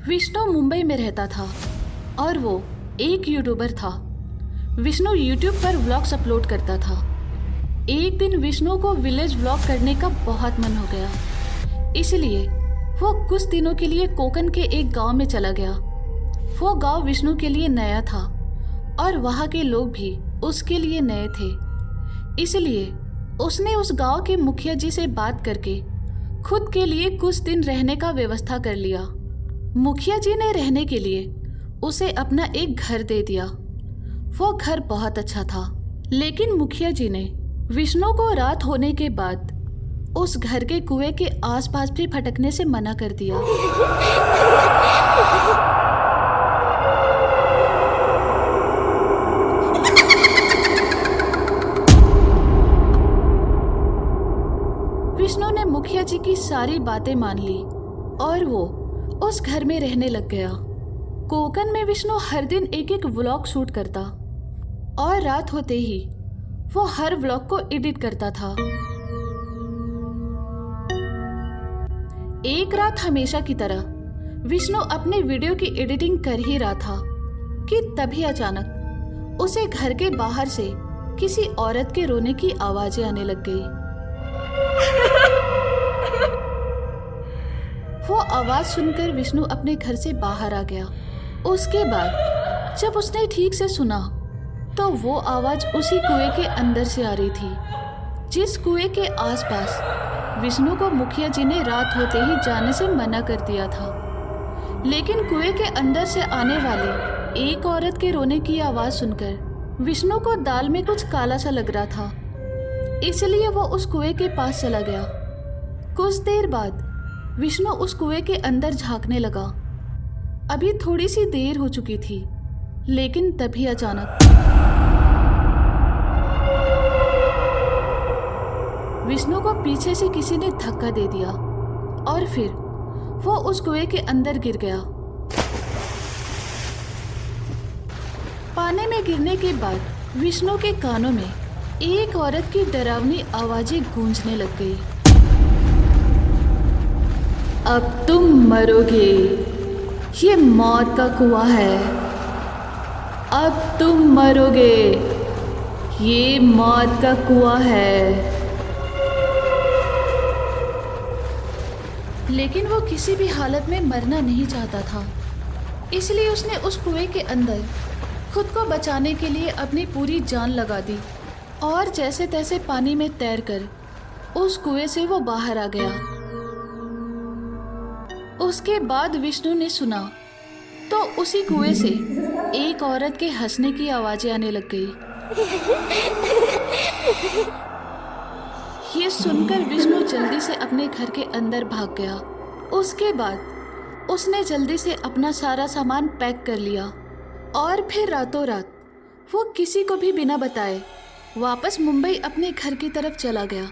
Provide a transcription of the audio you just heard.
विष्णु मुंबई में रहता था और वो एक यूट्यूबर था। विष्णु यूट्यूब पर व्लॉग्स अपलोड करता था। एक दिन विष्णु को विलेज व्लॉग करने का बहुत मन हो गया, इसलिए वो कुछ दिनों के लिए कोकण के एक गांव में चला गया। वो गांव विष्णु के लिए नया था और वहाँ के लोग भी उसके लिए नए थे, इसलिए उसने उस गांव के मुखिया जी से बात करके खुद के लिए कुछ दिन रहने का व्यवस्था कर लिया। मुखिया जी ने रहने के लिए उसे अपना एक घर दे दिया। वो घर बहुत अच्छा था, लेकिन मुखिया जी ने विष्णु को रात होने के बाद उस घर के कुएं के आसपास भी भटकने से मना कर दिया। विष्णु ने मुखिया जी की सारी बातें मान ली और वो उस घर में रहने लग गया। कोकण में विष्णु हर दिन एक एक व्लॉग शूट करता और रात होते ही वो हर व्लॉग को एडिट करता था। एक रात हमेशा की तरह विष्णु अपने वीडियो की एडिटिंग कर ही रहा था कि तभी अचानक उसे घर के बाहर से किसी औरत के रोने की आवाजें आने लग गई। वो आवाज सुनकर विष्णु अपने घर से बाहर आ गया। उसके बाद जब उसने ठीक से सुना तो वो आवाज उसी कुएं के अंदर से आ रही थी, जिस कुएं के आसपास विष्णु को मुखिया जी ने रात होते ही जाने से मना कर दिया था। लेकिन कुएं के अंदर से आने वाली एक औरत के रोने की आवाज सुनकर विष्णु को दाल में कुछ काला सा लग रहा था, इसलिए वो उस कुएं के पास चला गया। कुछ देर बाद विष्णु उस कुएं के अंदर झांकने लगा। अभी थोड़ी सी देर हो चुकी थी, लेकिन तभी अचानक विष्णु को पीछे से किसी ने धक्का दे दिया और फिर वो उस कुएं के अंदर गिर गया। पानी में गिरने के बाद विष्णु के कानों में एक औरत की डरावनी आवाजें गूंजने लग गई। अब तुम मरोगे, ये मौत का कुआं है। अब तुम मरोगे, ये मौत का कुआं है। लेकिन वो किसी भी हालत में मरना नहीं चाहता था, इसलिए उसने उस कुएं के अंदर खुद को बचाने के लिए अपनी पूरी जान लगा दी और जैसे तैसे पानी में तैरकर उस कुएं से वो बाहर आ गया। उसके बाद विष्णु ने सुना तो उसी कुएं से एक औरत के हंसने की आवाजें आने लग गई। ये सुनकर विष्णु जल्दी से अपने घर के अंदर भाग गया। उसके बाद उसने जल्दी से अपना सारा सामान पैक कर लिया और फिर रातों रात वो किसी को भी बिना बताए वापस मुंबई अपने घर की तरफ चला गया।